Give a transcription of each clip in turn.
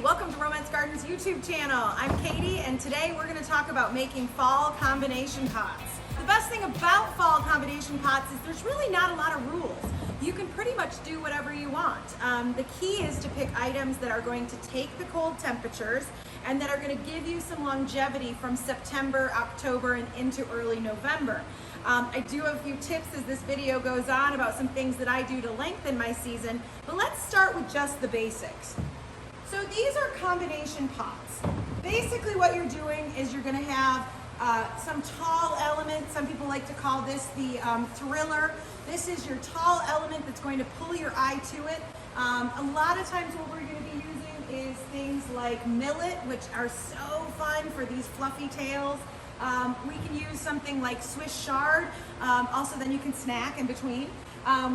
welcome to Romance Garden's YouTube channel. I'm Katie, and today we're going to talk about making fall combination pots. The best thing about fall combination pots is there's really not a lot of rules. You can pretty much do whatever you want. The key is to pick items that are going to take the cold temperatures and that are going to give you some longevity from September, October, and into early November. I do have a few tips as this video goes on about some things that I do to lengthen my season, but let's start with just the basics. So these are combination pots. Basically what you're doing is you're going to have some tall element. Some people like to call this the thriller. This is your tall element that's going to pull your eye to it. A lot of times what we're going to be using is things like millet, which are so fun for these fluffy tails. We can use something like Swiss chard. Also then you can snack in between.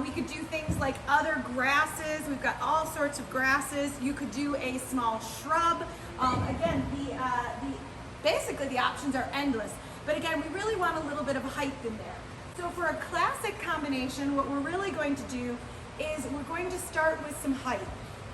We could do things like other grasses. We've got all sorts of grasses. You could do a small shrub. Again, basically the options are endless. But again, we really want a little bit of height in there. So for a classic combination, what we're really going to do is we're going to start with some height.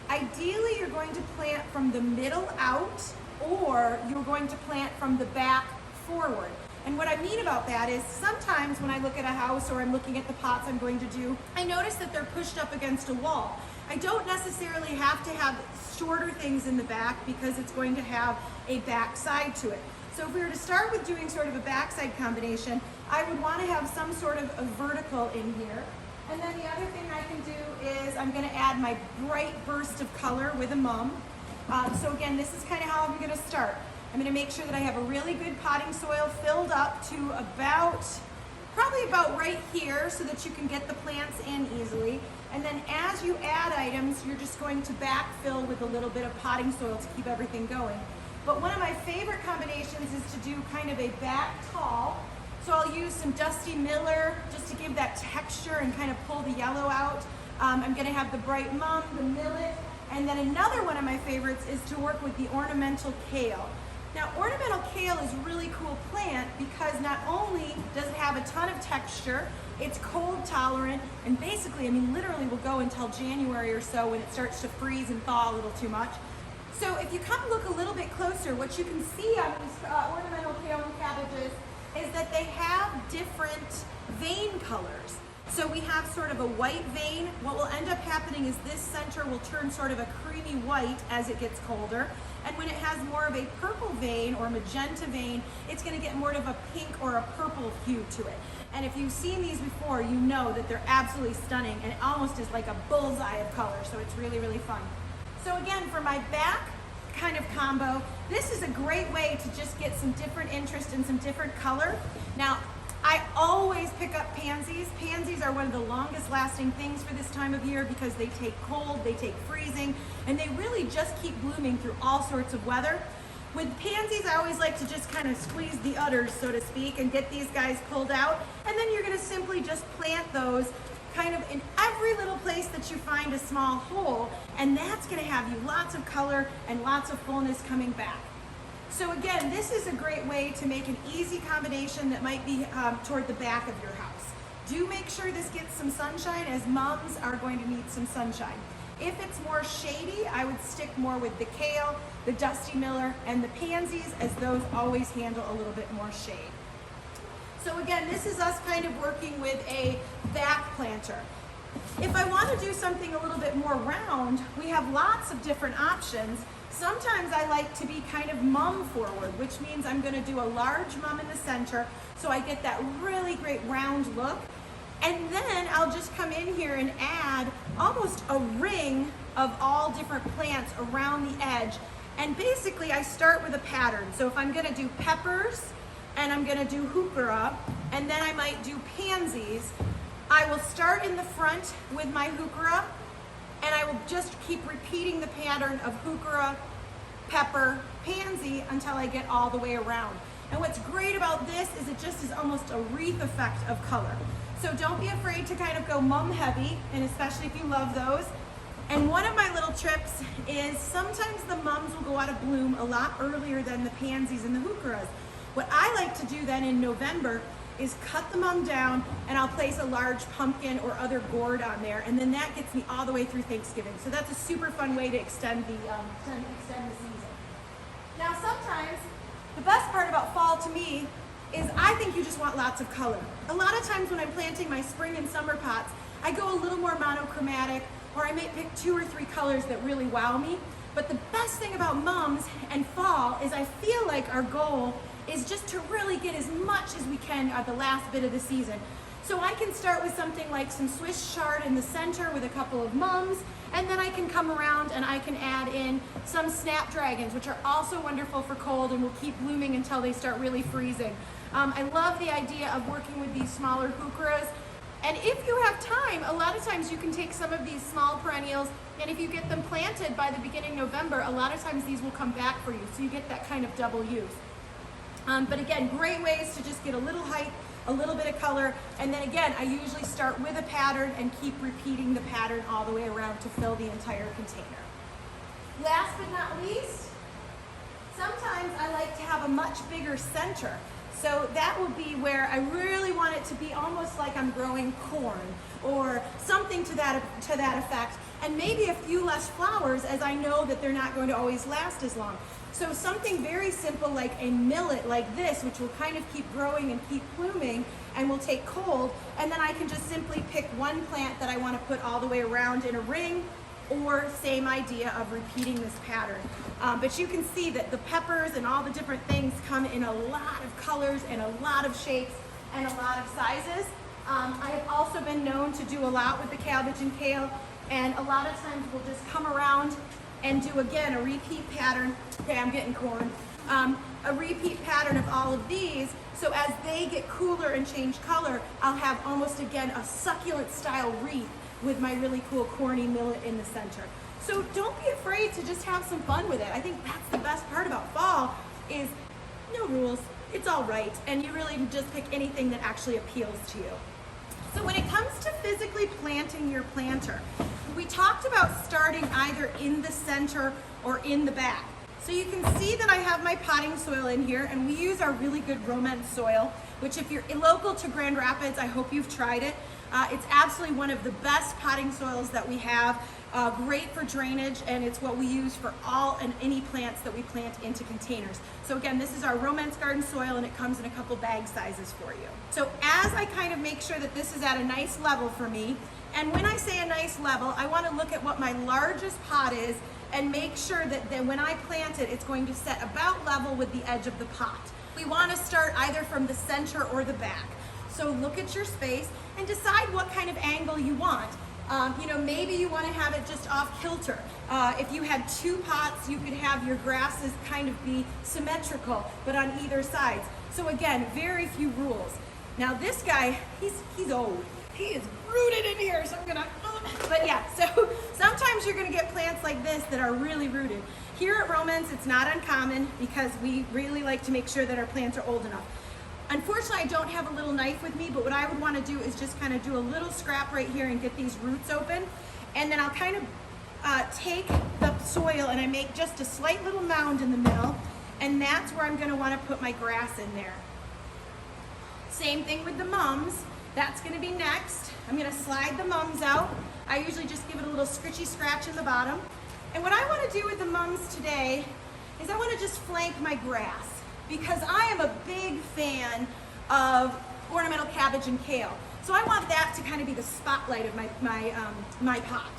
Ideally, you're going to plant from the middle out, or you're going to plant from the back forward. And what I mean about that is sometimes when I look at a house or I'm looking at the pots I'm going to do, I notice that they're pushed up against a wall. I don't necessarily have to have shorter things in the back because it's going to have a back side to it. So if we were to start with doing sort of a backside combination, I would want to have some sort of a vertical in here. And then the other thing I can do is I'm going to add my bright burst of color with a mum. So again, this is kind of how I'm going to start. I'm going to make sure that I have a really good potting soil filled up to probably about right here so that you can get the plants in easily. And then as you add items, you're just going to backfill with a little bit of potting soil to keep everything going. But one of my favorite combinations is to do kind of a back tall. So I'll use some Dusty Miller just to give that texture and kind of pull the yellow out. I'm going to have the bright mum, the millet, and then another one of my favorites is to work with the ornamental kale. Now, ornamental kale is a really cool plant because not only does it have a ton of texture, it's cold tolerant, and basically, I mean, literally will go until January or so when it starts to freeze and thaw a little too much. So if you come look a little bit closer, what you can see on these ornamental kale and cabbages is that they have different vein colors. So we have sort of a white vein. What will end up happening is this center will turn sort of a creamy white as it gets colder. And when it has more of a purple vein or magenta vein, it's going to get more of a pink or a purple hue to it. And if you've seen these before, you know that they're absolutely stunning, and it almost is like a bullseye of color. So it's really, really fun. So again, for my back kind of combo, this is a great way to just get some different interest and some different color. Now, I always pick up pansies. Pansies are one of the longest lasting things for this time of year because they take cold, they take freezing, and they really just keep blooming through all sorts of weather. With pansies, I always like to just kind of squeeze the udders, so to speak, and get these guys pulled out. And then you're going to simply just plant those kind of in every little place that you find a small hole, and that's going to have you lots of color and lots of fullness coming back. So again, this is a great way to make an easy combination that might be toward the back of your house. Do make sure this gets some sunshine, as mums are going to need some sunshine. If it's more shady, I would stick more with the kale, the Dusty Miller, and the pansies, as those always handle a little bit more shade. So again, this is us kind of working with a back planter. If I want to do something a little bit more round, we have lots of different options. Sometimes I like to be kind of mum forward, which means I'm going to do a large mum in the center so I get that really great round look. And then I'll just come in here and add almost a ring of all different plants around the edge. And basically I start with a pattern. So if I'm going to do peppers and I'm going to do heuchera, and then I might do pansies, I will start in the front with my heuchera, and I will just keep repeating the pattern of heuchera, pepper, pansy until I get all the way around. And what's great about this is it just is almost a wreath effect of color. So don't be afraid to kind of go mum heavy, and especially if you love those. And one of my little trips is sometimes the mums will go out of bloom a lot earlier than the pansies and the heucheras. What I like to do then in November is cut the mum down, and I'll place a large pumpkin or other gourd on there, and then that gets me all the way through Thanksgiving. So that's a super fun way to extend the season. Now sometimes, the best part about fall to me is I think you just want lots of color. A lot of times when I'm planting my spring and summer pots, I go a little more monochromatic, or I may pick 2 or 3 colors that really wow me. But the best thing about mums and fall is I feel like our goal is just to really get as much as we can at the last bit of the season. So I can start with something like some Swiss chard in the center with a couple of mums, and then I can come around and I can add in some snapdragons, which are also wonderful for cold and will keep blooming until they start really freezing. I love the idea of working with these smaller heucheras. And if you have time, a lot of times you can take some of these small perennials, and if you get them planted by the beginning of November, a lot of times these will come back for you, so you get that kind of double use. But again, great ways to just get a little height, a little bit of color, and then again, I usually start with a pattern and keep repeating the pattern all the way around to fill the entire container. Last but not least, sometimes I like to have a much bigger center. So that will be where I really want it to be almost like I'm growing corn or something to that effect, and maybe a few less flowers, as I know that they're not going to always last as long. So something very simple like a millet like this, which will kind of keep growing and keep blooming and will take cold, and then I can just simply pick one plant that I want to put all the way around in a ring, or same idea of repeating this pattern. But you can see that the peppers and all the different things come in a lot of colors and a lot of shapes and a lot of sizes. I have also been known to do a lot with the cabbage and kale, and a lot of times we'll just come around and do again a repeat pattern. Okay, I'm getting corn. A repeat pattern of all of these, so as they get cooler and change color, I'll have almost again a succulent style wreath with my really cool corny millet in the center. So don't be afraid to just have some fun with it. I think that's the best part about fall, is no rules, it's all right, and you really just pick anything that actually appeals to you. So when it comes to physically planting your planter, we talked about starting either in the center or in the back. So you can see that I have my potting soil in here, and we use our really good Romence soil, which if you're local to Grand Rapids, I hope you've tried it. It's absolutely one of the best potting soils that we have, great for drainage, and it's what we use for all and any plants that we plant into containers. So again, this is our Romence garden soil, and it comes in a couple bag sizes for you. So as I kind of make sure that this is at a nice level for me, and when I say a nice level, I want to look at what my largest pot is and make sure that when I plant it, it's going to set about level with the edge of the pot. We want to start either from the center or the back. So look at your space and decide what kind of angle you want. Maybe you want to have it just off kilter. If you had 2 pots, you could have your grasses kind of be symmetrical, but on either sides. So again, very few rules. Now this guy, he's old. He is rooted in here, so I'm gonna, but yeah, so sometimes you're gonna get plants like this that are really rooted. Here at Romence, it's not uncommon because we really like to make sure that our plants are old enough. Unfortunately, I don't have a little knife with me, but what I would want to do is just kind of do a little scrap right here and get these roots open. And then I'll kind of take the soil and I make just a slight little mound in the middle, and that's where I'm going to want to put my grass in there. Same thing with the mums. That's going to be next. I'm going to slide the mums out. I usually just give it a little scritchy scratch in the bottom. And what I want to do with the mums today is I want to just flank my grass, because I am a big fan of ornamental cabbage and kale. So I want that to kind of be the spotlight of my pot.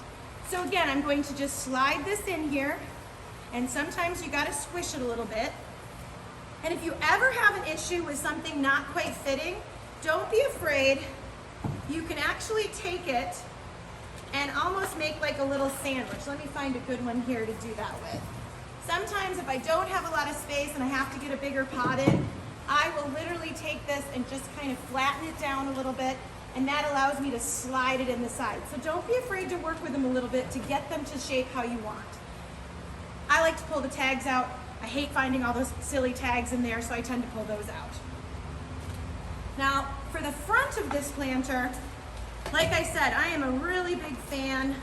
So again, I'm going to just slide this in here, and sometimes you got to squish it a little bit. And if you ever have an issue with something not quite fitting, don't be afraid. You can actually take it and almost make like a little sandwich. Let me find a good one here to do that with. Sometimes if I don't have a lot of space and I have to get a bigger pot in, I will literally take this and just kind of flatten it down a little bit, and that allows me to slide it in the side. So don't be afraid to work with them a little bit to get them to shape how you want. I like to pull the tags out. I hate finding all those silly tags in there, so I tend to pull those out. Now, for the front of this planter, like I said, I am a really big fan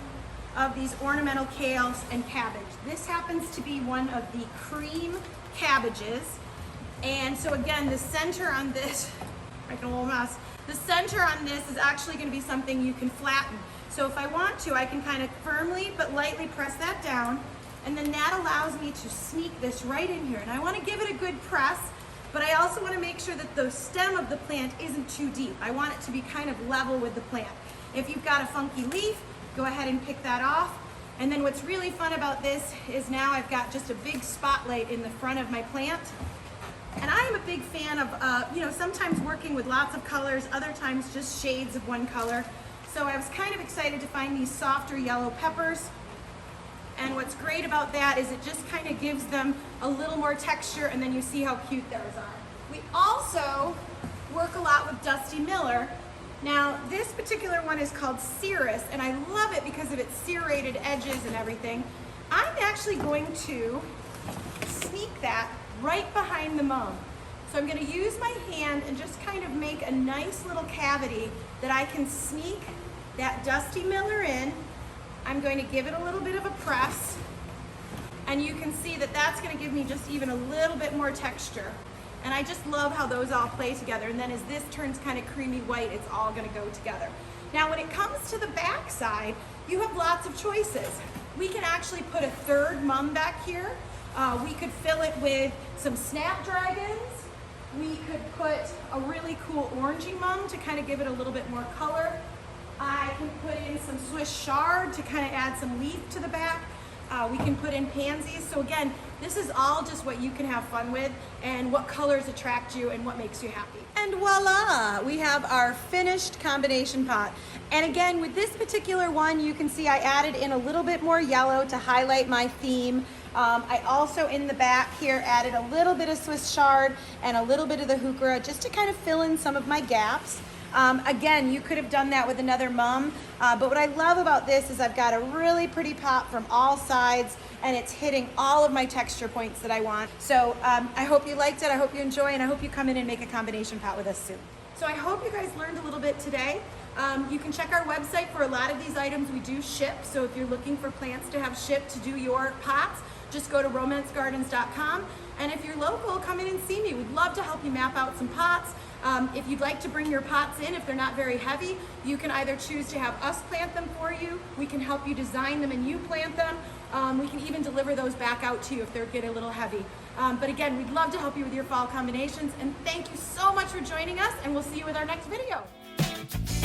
of these ornamental kales and cabbage. This happens to be one of the cream cabbages. And so again, the center on this making a little mess. The center on this is actually going to be something you can flatten. So if I want to, I can kind of firmly but lightly press that down, and then that allows me to sneak this right in here. And I want to give it a good press, but I also want to make sure that the stem of the plant isn't too deep. I want it to be kind of level with the plant. If you've got a funky leaf, go ahead and pick that off. And then what's really fun about this is now I've got just a big spotlight in the front of my plant. And I am a big fan of, sometimes working with lots of colors, other times just shades of one color. So I was kind of excited to find these softer yellow peppers. And what's great about that is it just kind of gives them a little more texture, and then you see how cute those are. We also work a lot with Dusty Miller. Now, this particular one is called Cirrus, and I love it because of its serrated edges and everything. I'm actually going to sneak that right behind the mum. So I'm going to use my hand and just kind of make a nice little cavity that I can sneak that Dusty Miller in. I'm going to give it a little bit of a press, and you can see that that's going to give me just even a little bit more texture. And I just love how those all play together. And then as this turns kind of creamy white, it's all going to go together. Now when it comes to the back side, you have lots of choices. We can actually put a third mum back here. We could fill it with some snapdragons. We could put a really cool orangey mum to kind of give it a little bit more color. I can put in some Swiss chard to kind of add some leaf to the back. We can put in pansies. So again, this is all just what you can have fun with and what colors attract you and what makes you happy. And voila, we have our finished combination pot. And again, with this particular one, you can see I added in a little bit more yellow to highlight my theme. I also in the back here added a little bit of Swiss chard and a little bit of the heuchera just to kind of fill in some of my gaps. Again, you could have done that with another mum, but what I love about this is I've got a really pretty pot from all sides, and it's hitting all of my texture points that I want. So I hope you liked it, I hope you enjoy, and I hope you come in and make a combination pot with us soon. So I hope you guys learned a little bit today. You can check our website for a lot of these items we do ship, so if you're looking for plants to have shipped to do your pots, just go to romencegardens.com. And if you're local, come in and see me. We'd love to help you map out some pots. If you'd like to bring your pots in, if they're not very heavy, you can either choose to have us plant them for you. We can help you design them and you plant them. We can even deliver those back out to you if they're getting a little heavy. But again, we'd love to help you with your fall combinations. And thank you so much for joining us, and we'll see you with our next video.